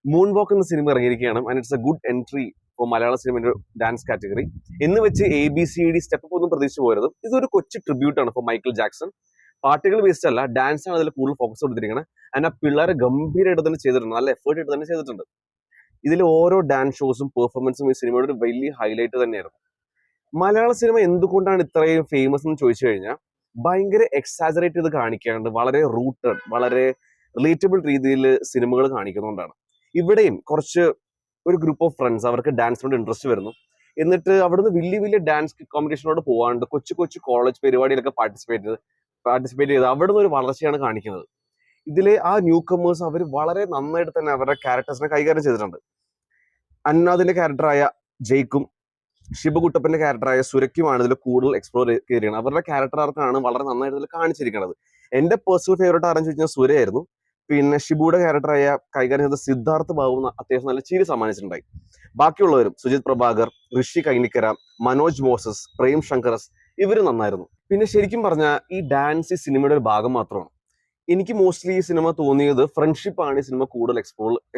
Moon വാക്ക് എന്ന സിനിമ ഇറങ്ങിയിരിക്കുകയാണ് and it's a good entry for മലയാള സിനിമയുടെ ഡാൻസ് കാറ്റഗറി. എന്ന് വെച്ച് ABCD സ്റ്റെപ്പ് ഒന്നും പ്രതീക്ഷിച്ചു പോരുത്. ഇതൊരു കൊച്ചു ട്രിബ്യൂട്ട് ആണ് ഫോർ മൈക്കിൾ ജാക്സൺ. പാട്ടുകൾ വേസ്റ്റ് അല്ല, ഡാൻസ് ആണ് അതിൽ കൂടുതൽ ഫോക്കസ് കൊടുത്തിരിക്കുന്നത്. ആൻഡ് ആ പിള്ളേരെ ഗംഭീരമായിട്ട് തന്നെ ചെയ്തിട്ടുണ്ട്, നല്ല എഫേർട്ട് ആയിട്ട് തന്നെ ചെയ്തിട്ടുണ്ട്. ഇതിൽ ഓരോ ഡാൻസ് ഷോസും പെർഫോമൻസും ഈ സിനിമയുടെ ഒരു വലിയ ഹൈലൈറ്റ് തന്നെയായിരുന്നു. മലയാള സിനിമ എന്തുകൊണ്ടാണ് ഇത്രയും ഫേമസ് എന്ന് ചോദിച്ചു കഴിഞ്ഞാൽ ഭയങ്കര എക്സാജറേറ്റ് ചെയ്ത് കാണിക്കാണ്ട് വളരെ റൂട്ടഡ്, വളരെ റിലേറ്റബിൾ രീതിയിൽ സിനിമകൾ കാണിക്കുന്നതുകൊണ്ടാണ്. ഇവിടെയും കുറച്ച് ഒരു ഗ്രൂപ്പ് ഓഫ് ഫ്രണ്ട്സ് അവർക്ക് ഡാൻസിനോട് ഇൻട്രസ്റ്റ് വരുന്നു. എന്നിട്ട് അവിടുന്ന് വലിയ വലിയ ഡാൻസ് കോമ്പറ്റീഷനോട് പോകാണ്ട് കൊച്ചു കൊച്ചു കോളേജ് പരിപാടിയിലൊക്കെ പാർട്ടിസിപ്പേറ്റ് ചെയ്ത് അവിടുന്ന് ഒരു വളർച്ചയാണ് കാണിക്കുന്നത്. ഇതിലെ ആ ന്യൂ കമേഴ്സ് അവർ വളരെ നന്നായിട്ട് തന്നെ അവരുടെ ക്യാരക്ടേഴ്സിനെ കൈകാര്യം ചെയ്തിട്ടുണ്ട്. അന്നാദിന്റെ ക്യാരക്ടറായ ജയ്ക്കും ശിവകുട്ടപ്പന്റെ ക്യാരക്ടറായ സുരയ്ക്കുമാണ് ഇതിൽ കൂടുതൽ എക്സ്പ്ലോർ ചെയ്തിരിക്കുന്നത്. അവരുടെ ക്യാരക്ടർ ആർക്കാണ് വളരെ നന്നായിട്ട് ഇതിൽ കാണിച്ചിരിക്കുന്നത്. എന്റെ പേഴ്സണൽ ഫേവറേറ്റ് ആരെന്ന് ചോദിച്ചാൽ സുരയായിരുന്നു. പിന്നെ ഷിബുയുടെ ക്യാരക്ടറായ കൈകാര്യം ചെയ്ത സിദ്ധാർത്ഥ് ബാബു അത്യാവശ്യം നല്ല ചിരി സമ്മാനിച്ചിട്ടുണ്ടായി. ബാക്കിയുള്ളവരും സുജിത് പ്രഭാകർ, ഋഷി കൈനിക്കര, മനോജ് മോസസ്, പ്രേം ശങ്കറസ് ഇവര് നന്നായിരുന്നു. പിന്നെ ശരിക്കും പറഞ്ഞാൽ ഈ ഡാൻസ് ഈ സിനിമയുടെ ഒരു ഭാഗം മാത്രമാണ്. എനിക്ക് മോസ്റ്റ്ലി ഈ സിനിമ തോന്നിയത് ഫ്രണ്ട്ഷിപ്പ് ആണ് ഈ സിനിമ കൂടുതൽ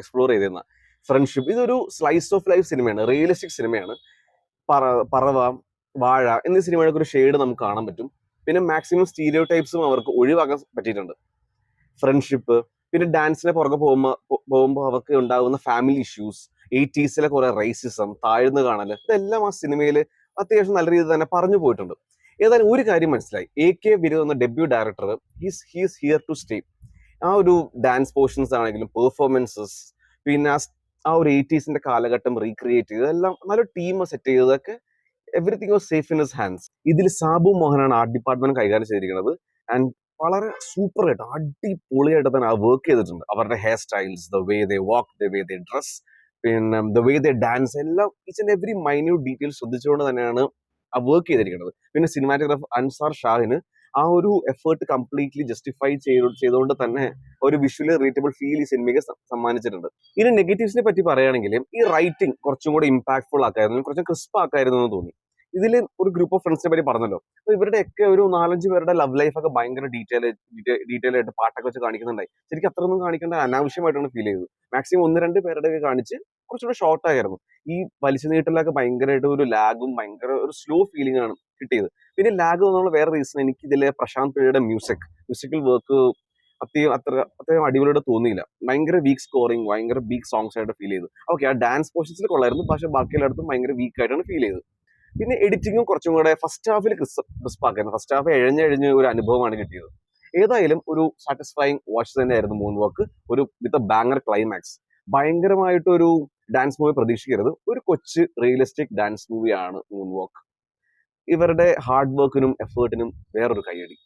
എക്സ്പ്ലോർ ചെയ്തിരുന്നത്. ഫ്രണ്ട്ഷിപ്പ് ഇതൊരു സ്ലൈസ് ഓഫ് ലൈഫ് സിനിമയാണ്, റിയലിസ്റ്റിക് സിനിമയാണ്. പറവ, വാഴ എന്നീ സിനിമയുടെ ഒരു ഷെയ്ഡ് നമുക്ക് കാണാൻ പറ്റും. പിന്നെ മാക്സിമം സ്റ്റീരിയോ ടൈപ്സും അവർക്ക് ഒഴിവാക്കാൻ പറ്റിയിട്ടുണ്ട്. ഫ്രണ്ട്ഷിപ്പ്, പിന്നെ ഡാൻസിനെ പുറകെ പോകുമ്പോൾ അവർക്ക് ഉണ്ടാകുന്ന ഫാമിലി ഇഷ്യൂസ്, 80s കുറെ റേസിസം, താഴ്ന്നു കാണല്, ഇതെല്ലാം ആ സിനിമയിൽ അത്യാവശ്യം നല്ല രീതിയിൽ തന്നെ പറഞ്ഞു പോയിട്ടുണ്ട്. ഏതായാലും ഒരു കാര്യം മനസ്സിലായി, AK വിനോദ് എന്ന debut director he's here to stay. ആ ഒരു ഡാൻസ് പോർഷൻസ് ആണെങ്കിലും പെർഫോമൻസസ്, പിന്നെ ആ ഒരു 80s കാലഘട്ടം റീക്രിയേറ്റ് ചെയ്ത് എല്ലാം നല്ല ടീം സെറ്റ് ചെയ്തതൊക്കെ everything was safe in his hands. ഇതിൽ സാബു മോഹനാണ് ആർട്ട് ഡിപ്പാർട്ട്മെന്റ് കൈകാര്യം ചെയ്തിരിക്കുന്നത്. ആൻഡ് വളരെ സൂപ്പർ ആയിട്ട് അടിപൊളിയായിട്ട് തന്നെ ആ വർക്ക് ചെയ്തിട്ടുണ്ട്. അവരുടെ hair styles, the way they walk, the way they dress, പിന്നെ ദ വേ ദേ ഡാൻസ്, എല്ലാം each and every minute detail ശ്രദ്ധിച്ചുകൊണ്ട് തന്നെയാണ് ആ വർക്ക് ചെയ്തിരിക്കുന്നത്. പിന്നെ സിനിമാറ്റോഗ്രാഫർ അൻസാർ ഷാഹിന് ആ ഒരു എഫേർട്ട് കംപ്ലീറ്റ്ലി ജസ്റ്റിഫൈ ചെയ്തുകൊണ്ട് തന്നെ ഒരു വിഷ്വലി റീറ്റബിൾ ഫീൽ ഈ സിനിമയ്ക്ക് സമ്മാനിച്ചിട്ടുണ്ട്. ഇനി നെഗറ്റീവ്സിനെ പറ്റി പറയുകയാണെങ്കിൽ ഈ റൈറ്റിംഗ് കുറച്ചും കൂടെ ഇമ്പാക്ട്ഫുൾ ആക്കായിരുന്നു, കുറച്ചും ക്രിസ്പ് ആക്കായിരുന്നു എന്ന് തോന്നി. ഇതിൽ ഒരു ഗ്രൂപ്പ് ഓഫ് ഫ്രണ്ട്സിനെ പറ്റി പറഞ്ഞല്ലോ, അപ്പൊ ഇവരുടെയൊക്കെ ഒരു 4-5 പേരുടെ ലവ് ലൈഫ് ഒക്കെ ഭയങ്കര ഡീറ്റെയിൽ ആയിട്ട് പാട്ടൊക്കെ വെച്ച് കാണിക്കുന്നുണ്ടായി. ശരിക്കും അത്രയൊന്നും കാണിക്കേണ്ട, അനാവശ്യമായിട്ടാണ് ഫീൽ ചെയ്തത്. മാക്സിമം 1-2 പേരുടെ ഒക്കെ കാണിച്ച് കുറച്ചുകൂടെ ഷോർട്ട് ആയിരുന്നു. ഈ വലിച്ചു നീട്ടലൊക്കെ ഭയങ്കരമായിട്ട് ഒരു ലാഗും ഭയങ്കര ഒരു സ്ലോ ഫീലിംഗ് ആണ് കിട്ടിയത്. പിന്നെ ലാഗ് എന്നുള്ള വേറെ റീസൺ, എനിക്ക് ഇതിലെ പ്രശാന്ത് പിള്ളയുടെ മ്യൂസിക്കൽ വർക്ക് അത്രയും അടിപൊളിയായിട്ട് തോന്നിയില്ല. ഭയങ്കര വീക്ക് സ്കോറിങ്, ഭയങ്കര വീക്ക് സോങ്സ് ആയിട്ട് ഫീൽ ചെയ്തു. ഓക്കെ, ആ ഡാൻസ് പോർഷൻസിൽ കൊള്ളായിരുന്നു, പക്ഷെ ബാക്കി എല്ലായിടത്തും ഭയങ്കര വീക്ക് ആയിട്ടാണ് ഫീൽ ചെയ്തത്. പിന്നെ എഡിറ്റിങ്ങും കുറച്ചും കൂടെ ഫസ്റ്റ് ഹാഫിൽ ക്രിസ്പാക്കായിരുന്നു. ഫസ്റ്റ് ഹാഫ് എഴഞ്ഞ് ഒരു അനുഭവമാണ് കിട്ടിയത്. ഏതായാലും ഒരു സാറ്റിസ്ഫൈങ് വാച്ച് തന്നെയായിരുന്നു മൂൺ വാക്ക്. ഒരു വിത്ത് എ ബാങ്ങർ ക്ലൈമാക്സ്. ഭയങ്കരമായിട്ടൊരു ഡാൻസ് മൂവി പ്രതീക്ഷിക്കരുത്, ഒരു കൊച്ചു റിയലിസ്റ്റിക് ഡാൻസ് മൂവിയാണ് മൂൺ വാക്ക്. ഇവരുടെ ഹാർഡ് വർക്കിനും എഫേർട്ടിനും വേറൊരു കൈയടി.